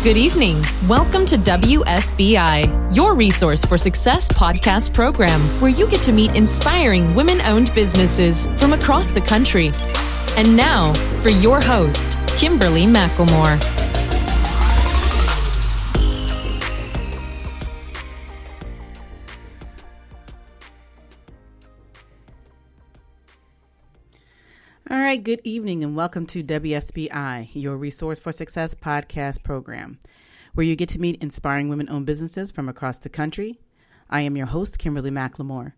Good evening. Welcome to WSBI, your resource for success podcast program, where you get to meet inspiring women-owned businesses from across the country. And now, for your host, Kimberly McLemore. All right, good evening and welcome to WSBI, your Resource for Success podcast program, where you get to meet inspiring women-owned businesses from across the country. I am your host, Kimberly McLemore.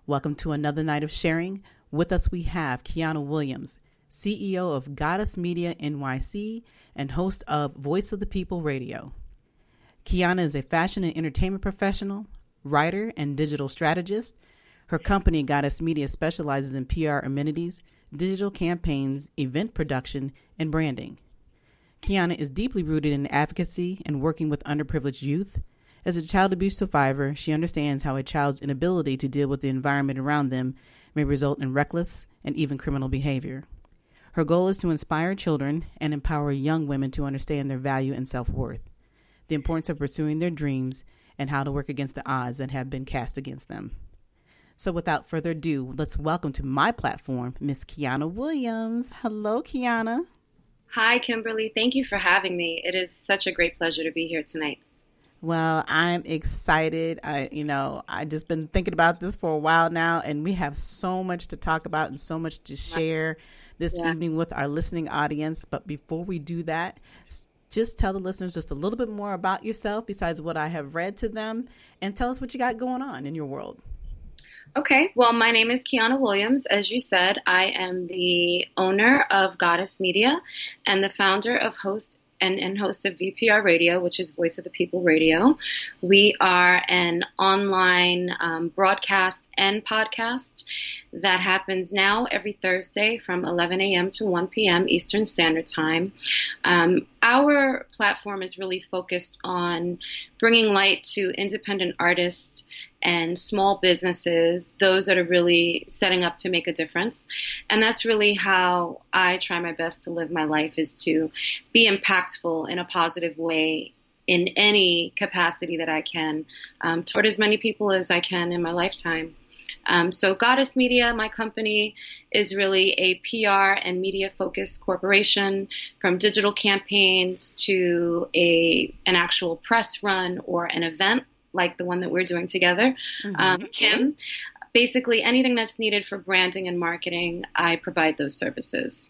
Welcome to another night of sharing. With us we have Qiana Williams, CEO of Goddess Media NYC and host of Voice of the People Radio. Qiana is a fashion and entertainment professional, writer, and digital strategist. Her company, Goddess Media, specializes in PR amenities, digital campaigns, event production, and branding. Qiana is deeply rooted in advocacy and working with underprivileged youth. As a child abuse survivor, she understands how a child's inability to deal with the environment around them may result in reckless and even criminal behavior. Her goal is to inspire children and empower young women to understand their value and self-worth, the importance of pursuing their dreams, and how to work against the odds that have been cast against them. So without further ado, let's welcome to my platform, Miss Qiana Williams. Hello, Qiana. Hi, Kimberly. Thank you for having me. It is such a great pleasure to be here tonight. Well, I'm excited. I just been thinking about this for a while now, and we have so much to talk about and so much to share this evening with our listening audience. But before we do that, just tell the listeners just a little bit more about yourself besides what I have read to them, and tell us what you got going on in your world. Okay, well, my name is Qiana Williams. As you said, I am the owner of Goddess Media and the founder of host of VPR Radio, which is Voice of the People Radio. We are an online broadcast and podcast that happens now every Thursday from 11 a.m. to 1 p.m. Eastern Standard Time. Our platform is really focused on bringing light to independent artists and small businesses, those that are really setting up to make a difference. And that's really how I try my best to live my life, is to be impactful in a positive way in any capacity that I can, toward as many people as I can in my lifetime. So Goddess Media, my company, is really a PR and media-focused corporation, from digital campaigns to an actual press run or an event like the one that we're doing together. Kim, basically anything that's needed for branding and marketing, I provide those services.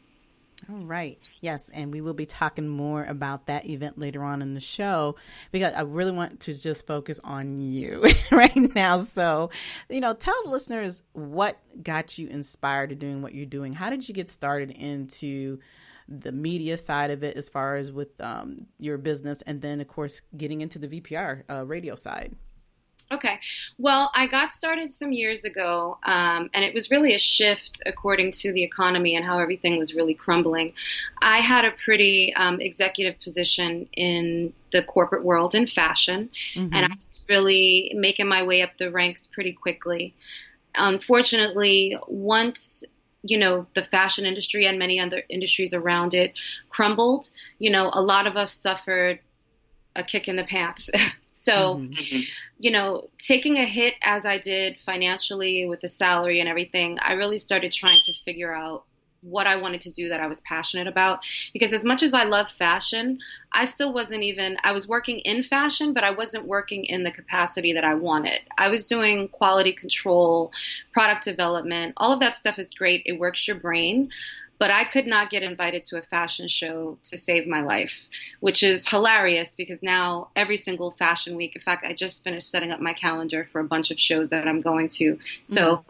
All right. Yes. And we will be talking more about that event later on in the show, because I really want to just focus on you right now. So, tell the listeners what got you inspired to doing what you're doing. How did you get started into the media side of it, as far as with your business, and then, of course, getting into the VPR radio side? Okay. Well, I got started some years ago, and it was really a shift according to the economy and how everything was really crumbling. I had a pretty executive position in the corporate world in fashion, and I was really making my way up the ranks pretty quickly. Unfortunately, once the fashion industry and many other industries around it crumbled, a lot of us suffered a kick in the pants. So, taking a hit as I did financially with the salary and everything, I really started trying to figure out what I wanted to do that I was passionate about. Because as much as I love fashion, I was working in fashion, but I wasn't working in the capacity that I wanted. I was doing quality control, product development. All of that stuff is great. It works your brain. But I could not get invited to a fashion show to save my life, which is hilarious, because now every single fashion week, in fact, I just finished setting up my calendar for a bunch of shows that I'm going to. So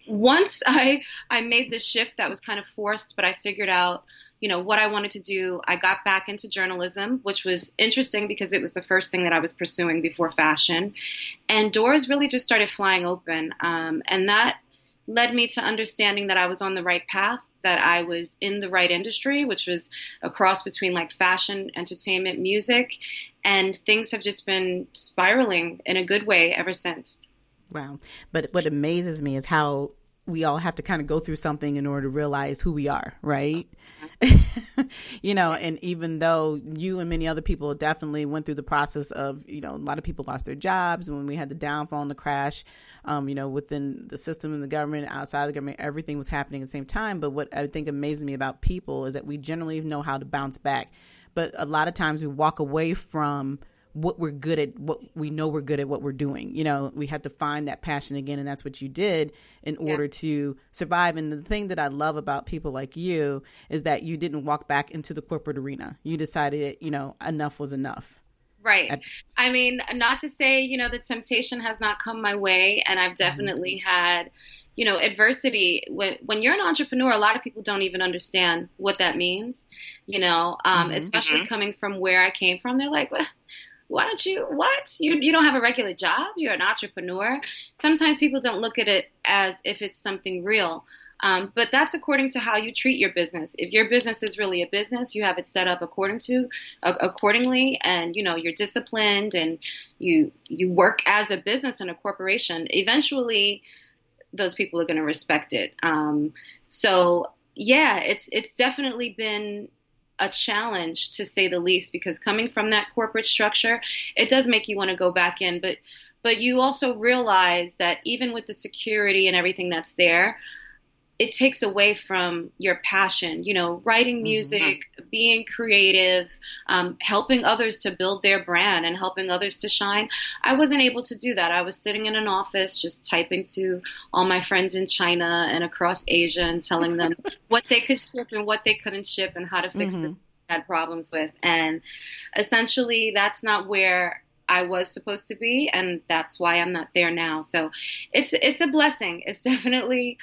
once I made this shift that was kind of forced, but I figured out, what I wanted to do, I got back into journalism, which was interesting because it was the first thing that I was pursuing before fashion. And doors really just started flying open. And that led me to understanding that I was on the right path, that I was in the right industry, which was a cross between like fashion, entertainment, music, and things have just been spiraling in a good way ever since. Wow. But what amazes me is how we all have to kind of go through something in order to realize who we are, right? And even though you and many other people definitely went through the process of, a lot of people lost their jobs when we had the downfall and the crash, within the system and the government, outside the government, everything was happening at the same time. But what I think amazes me about people is that we generally know how to bounce back. But a lot of times we walk away from what we're good at, what we know we're good at, what we're doing. We have to find that passion again. And that's what you did in order to survive. And the thing that I love about people like you is that you didn't walk back into the corporate arena. You decided, enough was enough. Right. I mean, not to say, the temptation has not come my way. And I've definitely had, adversity. When you're an entrepreneur, a lot of people don't even understand what that means, especially coming from where I came from. They're like, well, why don't you, what? You don't have a regular job? You're an entrepreneur? Sometimes people don't look at it as if it's something real. But that's according to how you treat your business. If your business is really a business, you have it set up accordingly, and you're disciplined and you work as a business and a corporation. Eventually, those people are going to respect it. So yeah, it's definitely been a challenge, to say the least, because coming from that corporate structure, it does make you want to go back in. But you also realize that even with the security and everything that's there, it takes away from your passion, writing music, being creative, helping others to build their brand and helping others to shine. I wasn't able to do that. I was sitting in an office just typing to all my friends in China and across Asia and telling them what they could ship and what they couldn't ship and how to fix it they had problems with. And essentially, that's not where I was supposed to be, and that's why I'm not there now. So it's a blessing. It's definitely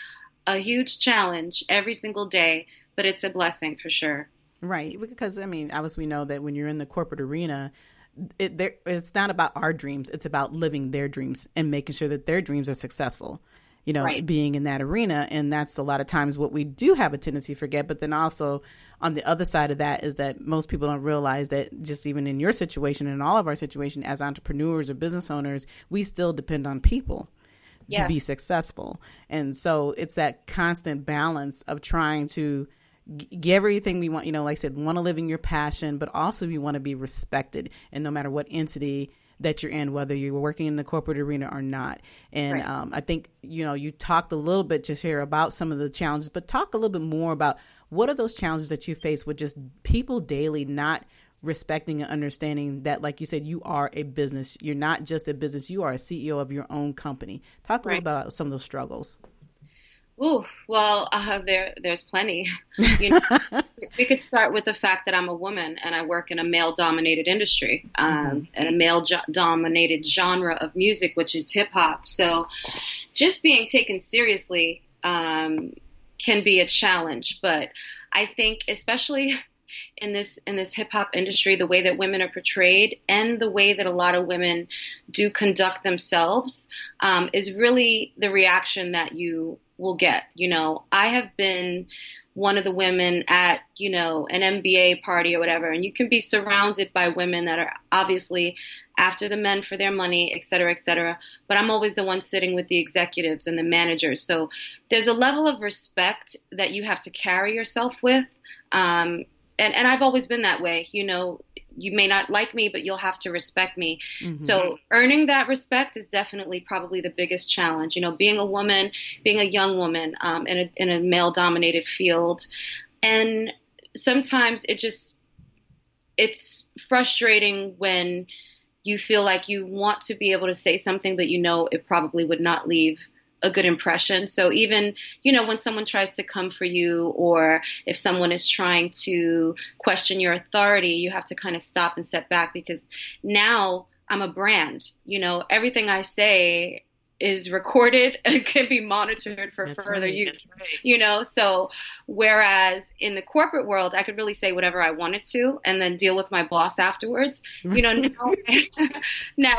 a huge challenge every single day, but it's a blessing for sure. Right. Because, obviously we know that when you're in the corporate arena, it's not about our dreams. It's about living their dreams and making sure that their dreams are successful, being in that arena. And that's a lot of times what we do have a tendency to forget. But then also on the other side of that is that most people don't realize that just even in your situation and all of our situation as entrepreneurs or business owners, we still depend on people to be successful. And so it's that constant balance of trying to get everything we want, like I said, want to live in your passion, but also you want to be respected. And no matter what entity that you're in, whether you're working in the corporate arena or not. And I think, you talked a little bit just here about some of the challenges, but talk a little bit more about what are those challenges that you face with just people daily not respecting and understanding that, like you said, you are a business. You're not just a business. You are a CEO of your own company. Talk a little about some of those struggles. Ooh, well, there's plenty. We could start with the fact that I'm a woman and I work in a male-dominated industry and a male-dominated genre of music, which is hip hop. So, just being taken seriously can be a challenge. But I think, especially in this hip hop industry, the way that women are portrayed and the way that a lot of women do conduct themselves is really the reaction that you will get. I have been one of the women at, an MBA party or whatever, and you can be surrounded by women that are obviously after the men for their money, et cetera, et cetera. But I'm always the one sitting with the executives and the managers. So there's a level of respect that you have to carry yourself with. And I've always been that way. You may not like me, but you'll have to respect me. So earning that respect is definitely probably the biggest challenge. Being a woman, being a young woman in a male-dominated field. And sometimes it's frustrating when you feel like you want to be able to say something, but it probably would not leave a good impression. So even, when someone tries to come for you, or if someone is trying to question your authority, you have to kind of stop and step back, because now I'm a brand. Everything I say is recorded and can be monitored for further use. So whereas in the corporate world, I could really say whatever I wanted to and then deal with my boss afterwards. Now,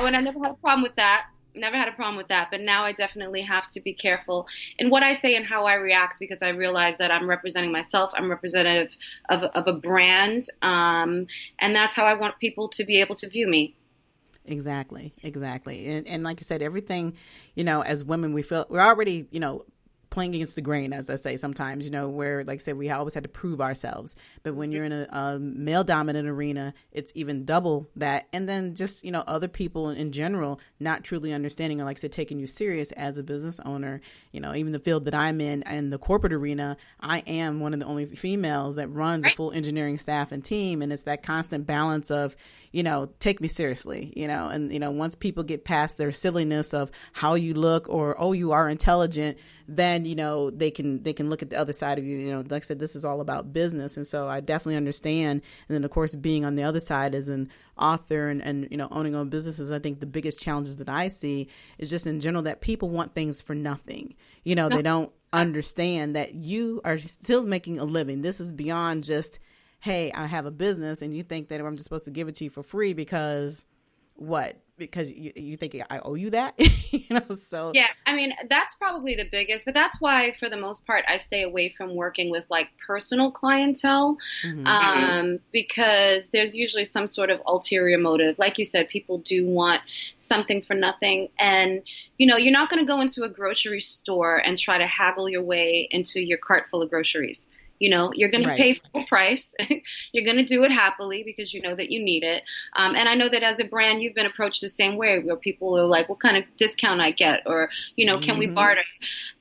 and I never had a problem with that. But now I definitely have to be careful in what I say and how I react, because I realize that I'm representing myself. I'm representative of a brand. And that's how I want people to be able to view me. Exactly. And like you said, everything, as women, we feel we're already, playing against the grain, as I say sometimes, you know, where, like I said, we always had to prove ourselves. But when you're in a male-dominant arena, it's even double that. And then just, you know, other people in general not truly understanding or, like I said, taking you serious as a business owner. You know, even the field that I'm in the corporate arena, I am one of the only females that runs a full engineering staff and team. And it's that constant balance of, you know, take me seriously, you know, and, you know, once people get past their silliness of how you look or, oh, you are intelligent, then, you know, they can look at the other side of you. You know, like I said, this is all about business. And so I definitely understand. And then, of course, being on the other side as an author and you know, owning own businesses, I think the biggest challenges that I see is just in general that people want things for nothing. You know, they don't understand that you are still making a living. This is beyond just, hey, I have a business and you think that I'm just supposed to give it to you for free because what? Because you think I owe you that? You know, so. Yeah, I mean, that's probably the biggest, but that's why for the most part, I stay away from working with like personal clientele because there's usually some sort of ulterior motive. Like you said, people do want something for nothing. And, you know, you're not going to go into a grocery store and try to haggle your way into your cart full of groceries. You know, you're going to pay full price. You're going to do it happily because you know that you need it. And I know that as a brand, you've been approached the same way where people are like, what kind of discount I get? Or, you know, can we barter?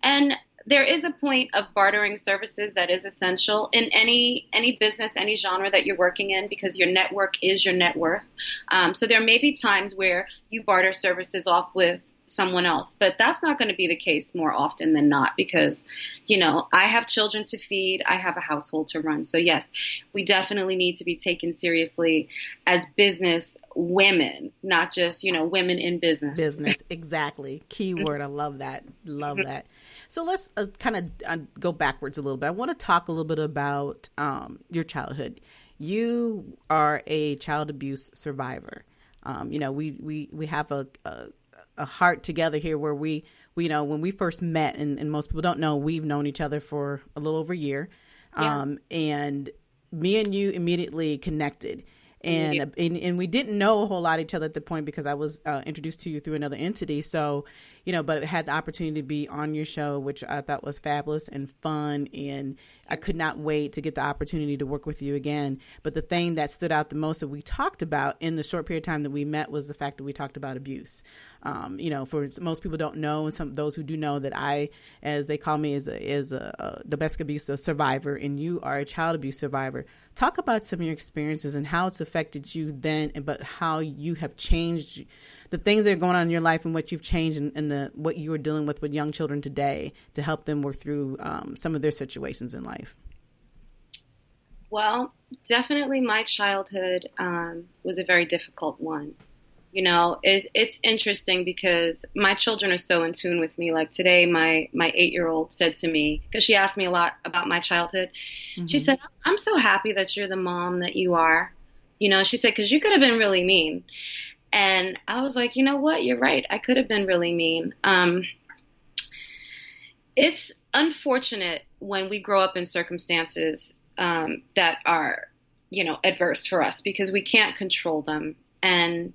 And there is a point of bartering services that is essential in any business, any genre that you're working in, because your network is your net worth. So there may be times where you barter services off with someone else, but that's not going to be the case more often than not because, you know, I have children to feed, I have a household to run. So yes, we definitely need to be taken seriously as business women, not just, you know, women in business. Business, exactly. Keyword. I love that. Love that. So let's kind of go backwards a little bit. I want to talk a little bit about your childhood. You are a child abuse survivor. You know, we have a heart together here where we you know, when we first met, and most people don't know, we've known each other for a little over a year. And me and you immediately connected. And we didn't know a whole lot of each other at the point because I was introduced to you through another entity. So, you know, but I had the opportunity to be on your show, which I thought was fabulous and fun. And I could not wait to get the opportunity to work with you again. But the thing that stood out the most that we talked about in the short period of time that we met was the fact that we talked about abuse. You know, for most people don't know, and those who do know that I, as they call me, is a domestic abuse survivor, and you are a child abuse survivor. Talk about some of your experiences and how it's affected you then, but how you have changed the things that are going on in your life and what you've changed and what you are dealing with young children today to help them work through some of their situations in life. Well, definitely my childhood was a very difficult one. You know, it's interesting because my children are so in tune with me. Like today, my 8-year-old said to me, because she asked me a lot about my childhood, she said, I'm so happy that you're the mom that you are. You know, she said, because you could have been really mean. And I was like, you know what? You're right. I could have been really mean. It's unfortunate when we grow up in circumstances that are, you know, adverse for us because we can't control them. And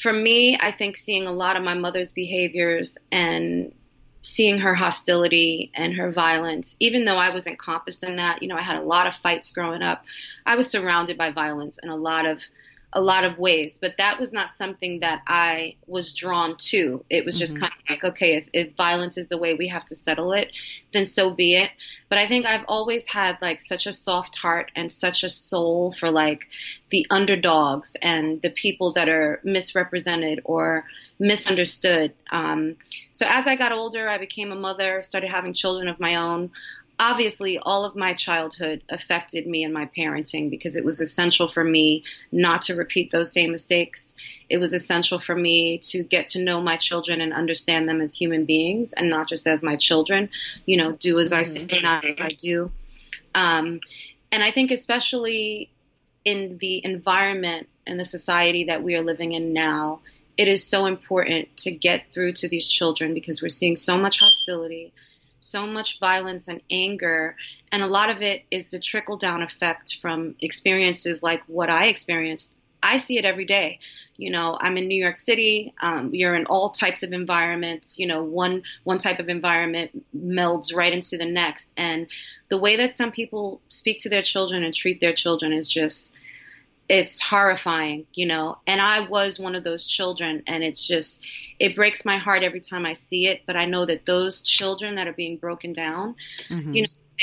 for me, I think seeing a lot of my mother's behaviors and seeing her hostility and her violence, even though I was encompassed in that, you know, I had a lot of fights growing up. I was surrounded by violence in a lot of ways, but that was not something that I was drawn to. It was just kind of like, okay, if violence is the way we have to settle it, then so be it. But I think I've always had like such a soft heart and such a soul for like the underdogs and the people that are misrepresented or misunderstood. So as I got older, I became a mother, started having children of my own. Obviously, all of my childhood affected me and my parenting because it was essential for me not to repeat those same mistakes. It was essential for me to get to know my children and understand them as human beings and not just as my children, you know, do as I say, not as I do. And I think especially in the environment and the society that we are living in now, it is so important to get through to these children because we're seeing so much hostility, so much violence and anger. And a lot of it is the trickle down effect from experiences like what I experienced I see it every day. I'm in New York City. You're in all types of environments. One type of environment melds right into the next. And the way that some people speak to their children and treat their children is just, it's horrifying, and I was one of those children, and it breaks my heart every time I see it. But I know that those children that are being broken down,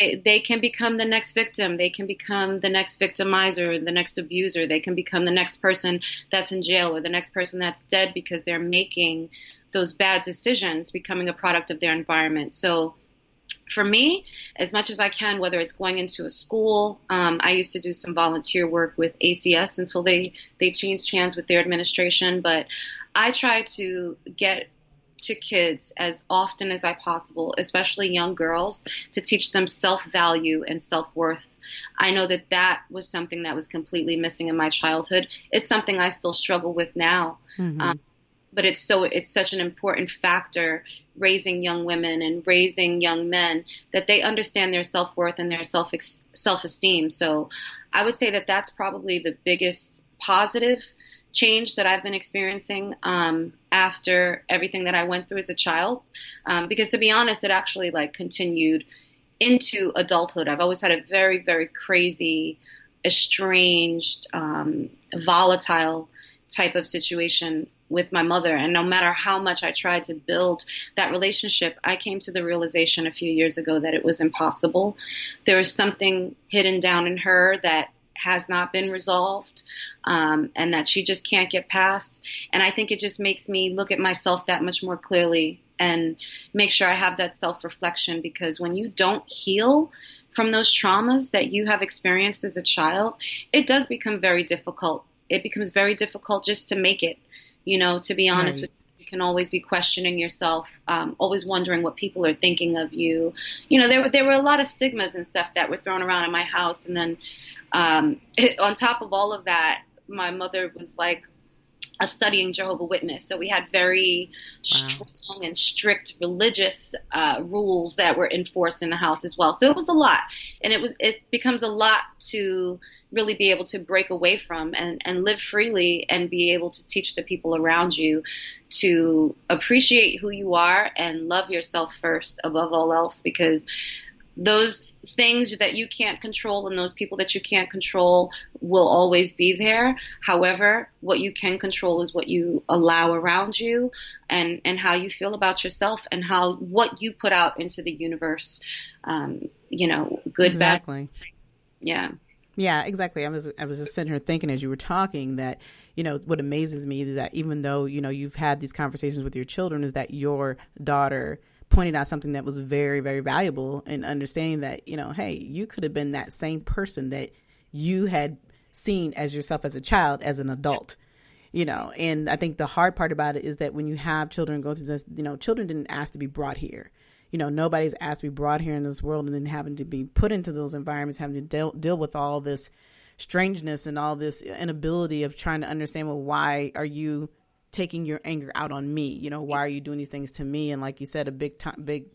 they can become the next victim. They can become the next victimizer, the next abuser. They can become the next person that's in jail or the next person that's dead because they're making those bad decisions, becoming a product of their environment. So for me, as much as I can, whether it's going into a school, I used to do some volunteer work with ACS until they changed hands with their administration. But I try to get to kids as often as I possible, especially young girls, to teach them self-value and self-worth. I know that was something that was completely missing in my childhood. It's something I still struggle with now. But it's such an important factor raising young women and raising young men that they understand their self-worth and their self-esteem. So I would say that that's probably the biggest positive change that I've been experiencing after everything that I went through as a child. Because to be honest, it actually continued into adulthood. I've always had a very, very crazy, estranged, volatile type of situation with my mother. And no matter how much I tried to build that relationship, I came to the realization a few years ago that it was impossible. There was something hidden down in her that has not been resolved, and that she just can't get past. And I think it just makes me look at myself that much more clearly and make sure I have that self-reflection, because when you don't heal from those traumas that you have experienced as a child, it does become very difficult. It becomes very difficult just to make it. To be honest with you, you can always be questioning yourself, always wondering what people are thinking of you. There were a lot of stigmas and stuff that were thrown around in my house. And then on top of all of that, my mother was like a studying Jehovah's Witness. So we had very strong and strict religious rules that were enforced in the house as well. So it was a lot. And it becomes a lot to really be able to break away from and live freely and be able to teach the people around you to appreciate who you are and love yourself first above all else, because those things that you can't control and those people that you can't control will always be there. However, what you can control is what you allow around you and how you feel about yourself and what you put out into the universe. Good, exactly. Bad. Yeah. Yeah, exactly. I was just sitting here thinking as you were talking that, what amazes me is that even though, you've had these conversations with your children, is that your daughter pointed out something that was very, very valuable, and understanding that, hey, you could have been that same person that you had seen as yourself as a child, as an adult, and I think the hard part about it is that when you have children go through this, children didn't ask to be brought here. Nobody's asked to be brought here in this world and then having to be put into those environments, having to deal with all this strangeness and all this inability of trying to understand, well, why are you taking your anger out on me? Why are you doing these things to me? And like you said, a big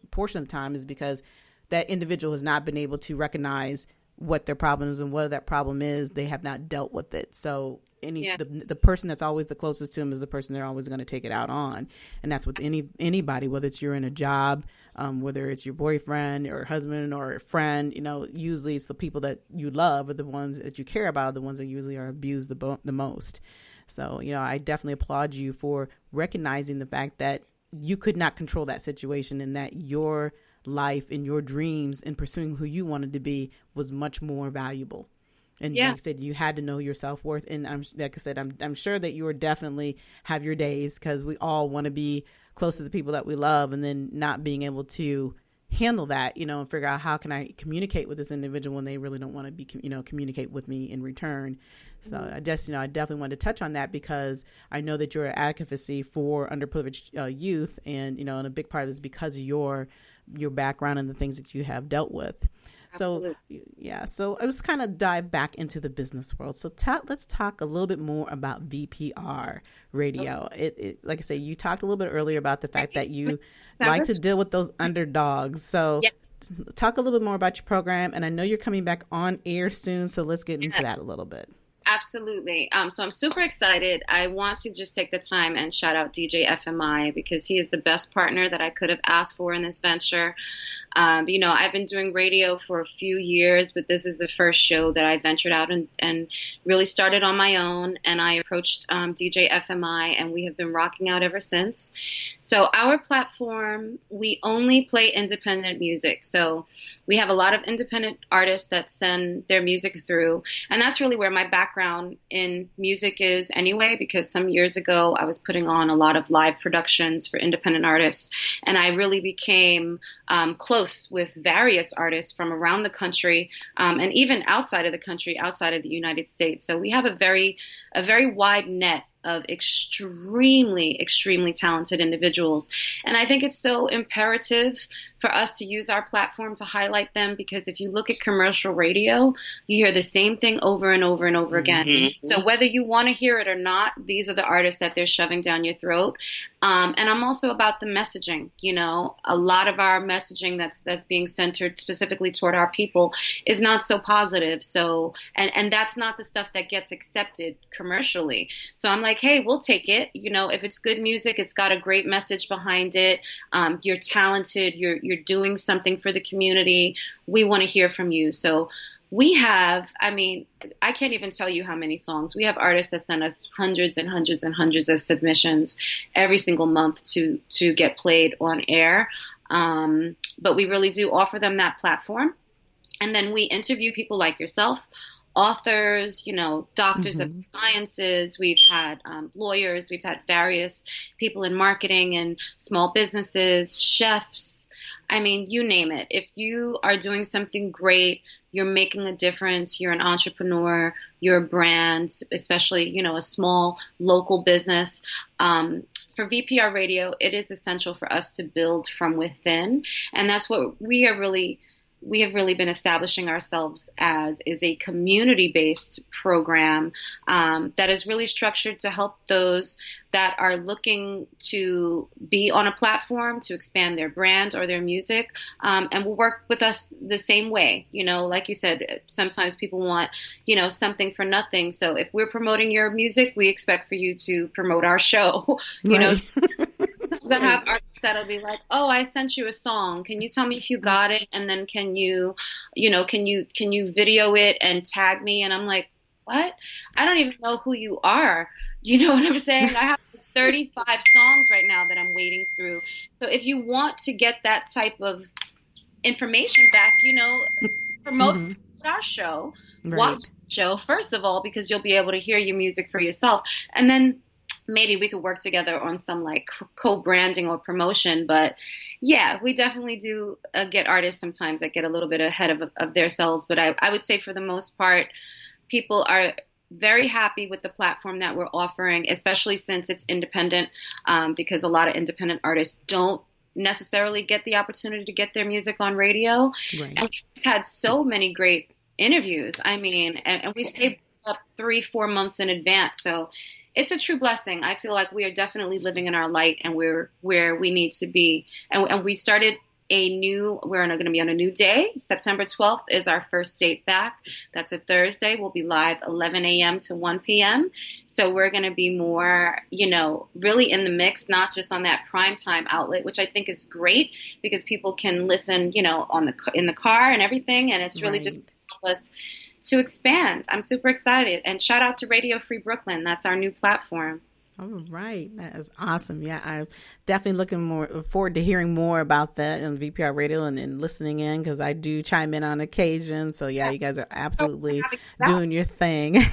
portion of the time is because that individual has not been able to recognize what their problem is, and what that problem is, they have not dealt with it. So the person that's always the closest to them is the person they're always going to take it out on. And that's with anybody, whether it's you're in a job, whether it's your boyfriend or husband or a friend, usually it's the people that you love or the ones that you care about, the ones that usually are abused the most. So, I definitely applaud you for recognizing the fact that you could not control that situation, and that your life and your dreams and pursuing who you wanted to be was much more valuable. And like I said, you had to know your self-worth. And I'm sure that you definitely have your days, because we all want to be close to the people that we love, and then not being able to handle that, and figure out how can I communicate with this individual when they really don't want to be, communicate with me in return. So I definitely wanted to touch on that, because I know that you're an advocacy for underprivileged youth, and, and a big part of this is because of your background and the things that you have dealt with. Absolutely. So I just kind of dive back into the business world. So let's talk a little bit more about VPR radio. It like I say, you talked a little bit earlier about the fact that you like to deal with those underdogs. So talk a little bit more about your program. And I know you're coming back on air soon, so let's get into that a little bit. Absolutely. So I'm super excited. I want to just take the time and shout out DJ FMI because he is the best partner that I could have asked for in this venture. I've been doing radio for a few years, but this is the first show that I ventured out and really started on my own. And I approached DJ FMI, and we have been rocking out ever since. So our platform, we only play independent music. So we have a lot of independent artists that send their music through. And that's really where my background in music is anyway, because some years ago I was putting on a lot of live productions for independent artists. And I really became close with various artists from around the country and even outside of the country, outside of the United States. So we have a very wide net of extremely, extremely talented individuals. And I think it's so imperative for us to use our platform to highlight them, because if you look at commercial radio, you hear the same thing over and over and over again. Mm-hmm. So whether you want to hear it or not, these are the artists that they're shoving down your throat. And I'm also about the messaging. A lot of our messaging that's being centered specifically toward our people is not so positive. So, and that's not the stuff that gets accepted commercially. So I'm like, hey, we'll take it. If it's good music, it's got a great message behind it. You're talented. You're doing something for the community. We want to hear from you. So we have, I can't even tell you how many songs. We have artists that send us hundreds and hundreds and hundreds of submissions every single month to get played on air. But we really do offer them that platform. And then we interview people like yourself, authors, doctors of the sciences. We've had lawyers. We've had various people in marketing and small businesses, chefs. You name it. If you are doing something great, you're making a difference, you're an entrepreneur, you're a brand, especially, a small local business. For VPR Radio, it is essential for us to build from within. And that's what we have really been establishing ourselves as, is a community-based program that is really structured to help those that are looking to be on a platform to expand their brand or their music, and will work with us the same way. Like you said, sometimes people want, something for nothing. So if we're promoting your music, we expect for you to promote our show. Sometimes I have artists that'll be like, "Oh, I sent you a song. Can you tell me if you got it? And then can you video it and tag me?" And I'm like, "What? I don't even know who you are." You know what I'm saying? I have 35 songs right now that I'm waiting through. So if you want to get that type of information back, promote our show, watch the show first of all, because you'll be able to hear your music for yourself, and then maybe we could work together on some like co-branding or promotion. But yeah, we definitely do get artists sometimes that get a little bit ahead of themselves. But I would say for the most part, people are very happy with the platform that we're offering, especially since it's independent, because a lot of independent artists don't necessarily get the opportunity to get their music on radio. Right. And we've just had so many great interviews. And we stay up 3-4 months in advance. So it's a true blessing. I feel like we are definitely living in our light, and we're where we need to be. And we started we're going to be on a new day. September 12th is our first date back. That's a Thursday. We'll be live 11 a.m. to 1 p.m. So we're going to be more, really in the mix, not just on that primetime outlet, which I think is great because people can listen, in the car and everything. And it's really just help us to expand. I'm super excited. And shout out to Radio Free Brooklyn. That's our new platform. All right. That is awesome. Yeah, I'm definitely looking forward to hearing more about that on VPR Radio and listening in, because I do chime in on occasion. So yeah, you guys are absolutely doing your thing.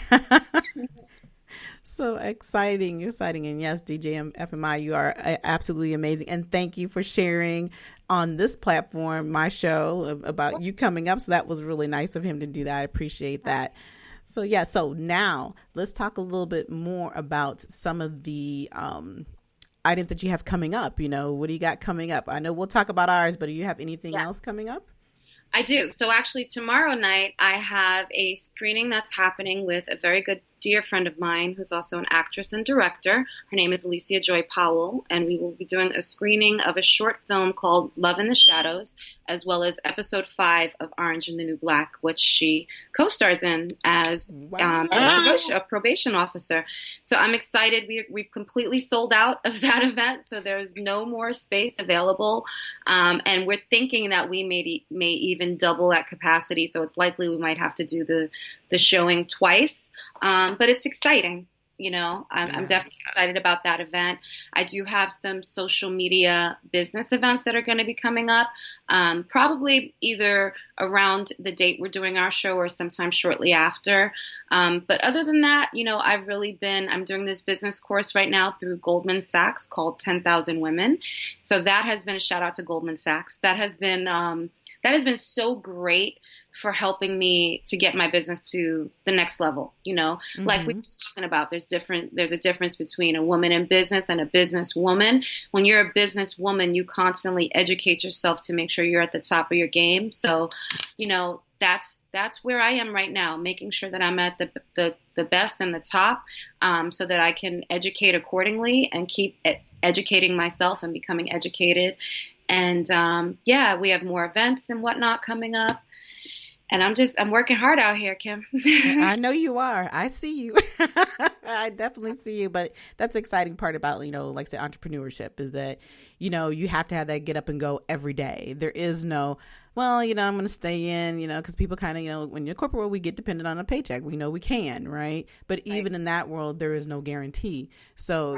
So exciting. And yes, DJ FMI, you are absolutely amazing. And thank you for sharing on this platform, my show, about you coming up. So that was really nice of him to do that. I appreciate that. So yeah, so now let's talk a little bit more about some of the items that you have coming up. What do you got coming up? I know we'll talk about ours, but do you have anything else coming up? I do. So actually tomorrow night I have a screening that's happening with a very good dear friend of mine who's also an actress and director. Her name is Alicia Joy Powell, and we will be doing a screening of a short film called Love in the Shadows, as well as episode 5 of Orange and the New Black, which she co-stars in as a probation officer. So I'm excited. We've completely sold out of that event, so there's no more space available. And we're thinking that we may even double that capacity, so it's likely we might have to do the showing twice. But it's exciting. I'm definitely excited about that event. I do have some social media business events that are going to be coming up, probably either around the date we're doing our show or sometime shortly after. But other than that, I'm doing this business course right now through Goldman Sachs called 10,000 Women. So that has been a shout out to Goldman Sachs. That has been so great for helping me to get my business to the next level. Like we were talking about, there's a difference between a woman in business and a businesswoman. When you're a businesswoman, you constantly educate yourself to make sure you're at the top of your game. So, that's where I am right now, making sure that I'm at the best and the top, so that I can educate accordingly and keep educating myself and becoming educated. And we have more events and whatnot coming up. And I'm working hard out here, Kim. I know you are. I see you. I definitely see you. But that's the exciting part about, like I said, entrepreneurship is that, you have to have that get up and go every day. There is no, I'm going to stay in, because people kind of, when you're in the corporate world, we get dependent on a paycheck. We know we can, right? But even in that world, there is no guarantee. So,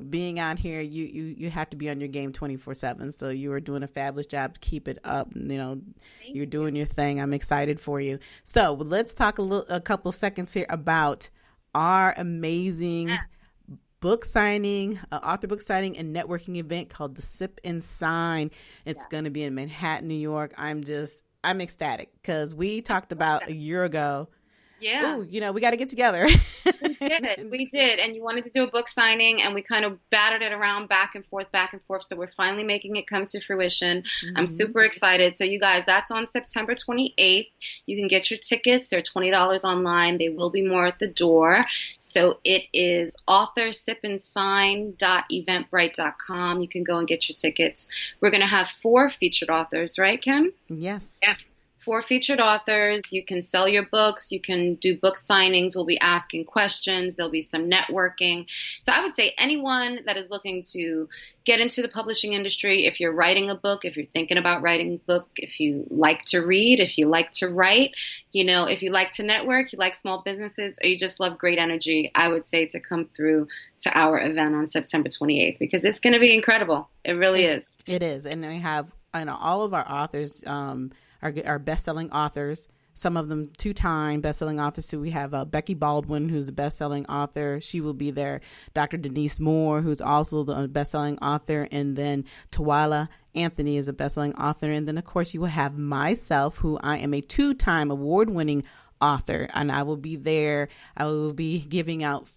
being out here, you have to be on your game 24/7. So you are doing a fabulous job to keep it up. You're doing your thing. I'm excited for you. So let's talk a couple seconds here about our amazing book signing, author book signing and networking event called the Sip and Sign. It's going to be in Manhattan, New York. I'm ecstatic because we talked about a year ago. Yeah. Ooh, we got to get together. We did. And you wanted to do a book signing, and we kind of battered it around back and forth. So we're finally making it come to fruition. Mm-hmm. I'm super excited. So you guys, that's on September 28th. You can get your tickets. They're $20 online. They will be more at the door. So it is authorsipandsign.eventbrite.com. You can go and get your tickets. We're going to have 4 featured authors, right, Kim? Yes. Yeah. 4 featured authors. You can sell your books. You can do book signings. We'll be asking questions. There'll be some networking. So I would say anyone that is looking to get into the publishing industry, if you're writing a book, if you're thinking about writing a book, if you like to read, if you like to write, if you like to network, you like small businesses, or you just love great energy, I would say to come through to our event on September 28th, because it's going to be incredible. It really is. It is. And we have all of our authors, our best-selling authors, some of them 2-time best-selling authors. So we have Becky Baldwin, who's a best-selling author. She will be there. Dr. Denise Moore, who's also the best-selling author. And then Tawala Anthony is a best-selling author. And then, of course, you will have myself, who I am a 2-time award-winning author. And I will be there. I will be giving out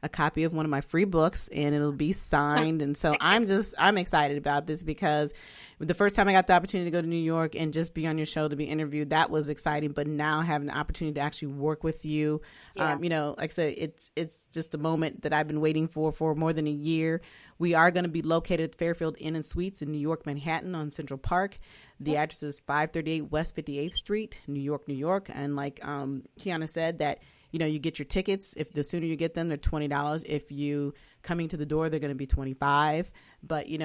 a copy of one of my free books, and it'll be signed. And so I'm excited about this because the first time I got the opportunity to go to New York and just be on your show to be interviewed, that was exciting. But now having the opportunity to actually work with you, like I said, it's just a moment that I've been waiting for more than a year. We are going to be located at Fairfield Inn and Suites in New York, Manhattan on Central Park. The address is 538 West 58th Street, New York, New York. And like Qiana said, that you get your tickets. If the sooner you get them, they're $20. If you coming to the door, they're going to be $25. But, there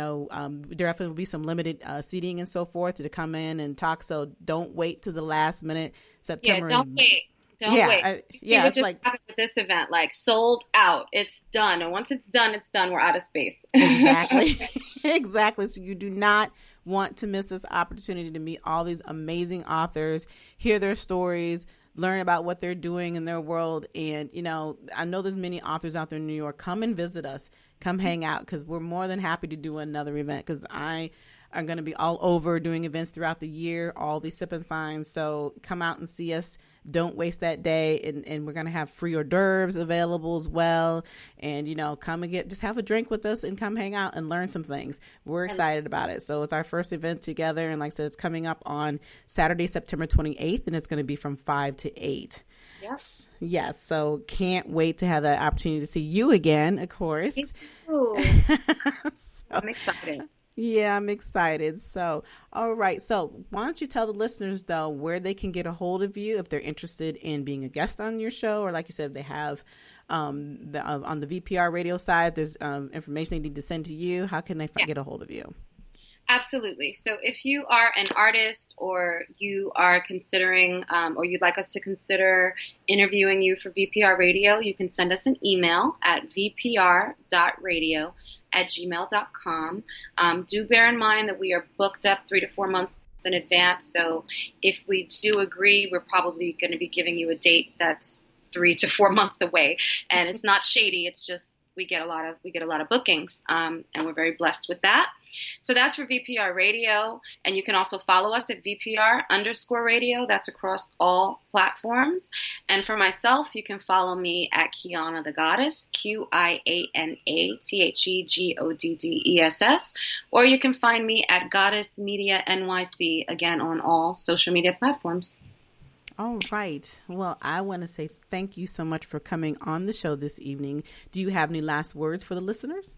definitely will be some limited seating and so forth to come in and talk. So don't wait to the last minute. September. Yeah, don't wait. Don't wait. It's like with this event, like sold out. It's done. And once it's done, we're out of space. Exactly. Exactly. So you do not want to miss this opportunity to meet all these amazing authors, hear their stories, learn about what they're doing in their world. And, I know there's many authors out there in New York. Come and visit us. Come hang out, because we're more than happy to do another event, because I am going to be all over doing events throughout the year, all these Sip and Signs. So come out and see us. Don't waste that day. And we're going to have free hors d'oeuvres available as well. And, come and just have a drink with us and come hang out and learn some things. We're excited about it. So it's our first event together. And like I said, it's coming up on Saturday, September 28th, and it's going to be from 5 to 8. Yes. Yes. So can't wait to have that opportunity to see you again, of course. Me too. So, I'm excited. yeah, I'm excited. So, all right. So why don't you tell the listeners, though, where they can get a hold of you if they're interested in being a guest on your show, or like you said, if they have on the VPR radio side, there's information they need to send to you. How can they get a hold of you? Absolutely. So if you are an artist, or you are considering or you'd like us to consider interviewing you for VPR Radio, you can send us an email at vpr.radio@gmail.com. Do bear in mind that we are booked up 3 to 4 months in advance. So if we do agree, we're probably going to be giving you a date that's 3 to 4 months away. And it's not shady. It's just we get a lot of bookings, and we're very blessed with that. So that's for VPR Radio, and you can also follow us at VPR_radio. That's across all platforms. And for myself, you can follow me at Qiana the Goddess, QianaTheGoddess, or you can find me at Goddess Media NYC, again on all social media platforms. All right. Well, I want to say thank you so much for coming on the show this evening. Do you have any last words for the listeners?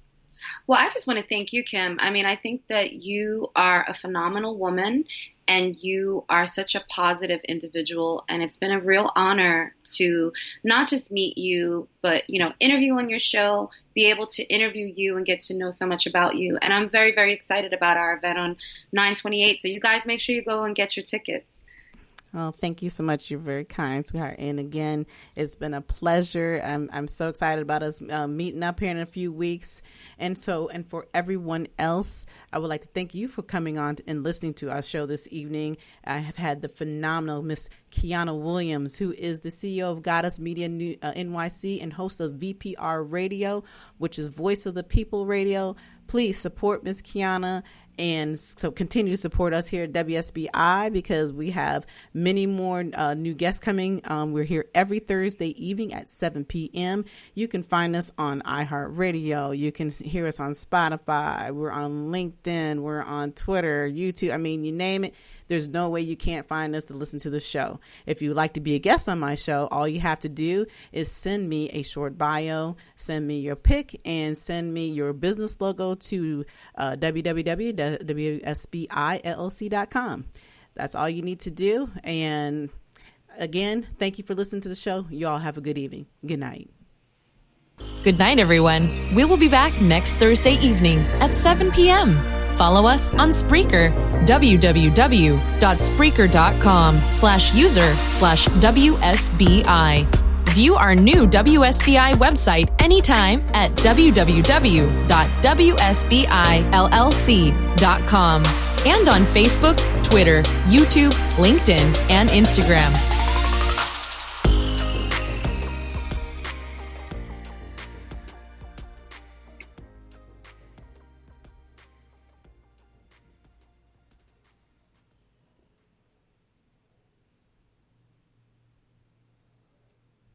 Well, I just want to thank you, Kim. I mean, I think that you are a phenomenal woman, and you are such a positive individual. And it's been a real honor to not just meet you, but, interview on your show, be able to interview you and get to know so much about you. And I'm very, very excited about our event on 9/28. So you guys make sure you go and get your tickets. Oh, thank you so much. You're very kind, sweetheart. And again, it's been a pleasure. I'm so excited about us meeting up here in a few weeks. And for everyone else, I would like to thank you for coming on and listening to our show this evening. I have had the phenomenal Miss Qiana Williams, who is the CEO of Goddess Media NYC and host of VPR Radio, which is Voice of the People Radio. Please support Miss Qiana. And so continue to support us here at WSBI, because we have many more new guests coming. We're here every Thursday evening at 7 p.m. You can find us on iHeartRadio. You can hear us on Spotify. We're on LinkedIn. We're on Twitter, YouTube. I mean, you name it. There's no way you can't find us to listen to the show. If you would like to be a guest on my show, all you have to do is send me a short bio, send me your pic, and send me your business logo to www.wsbillc.com. That's all you need to do. And again, thank you for listening to the show. You all have a good evening. Good night. Good night, everyone. We will be back next Thursday evening at 7 p.m. Follow us on Spreaker, www.spreaker.com/user/WSBI. View our new WSBI website anytime at www.wsbillc.com and on Facebook, Twitter, YouTube, LinkedIn, and Instagram.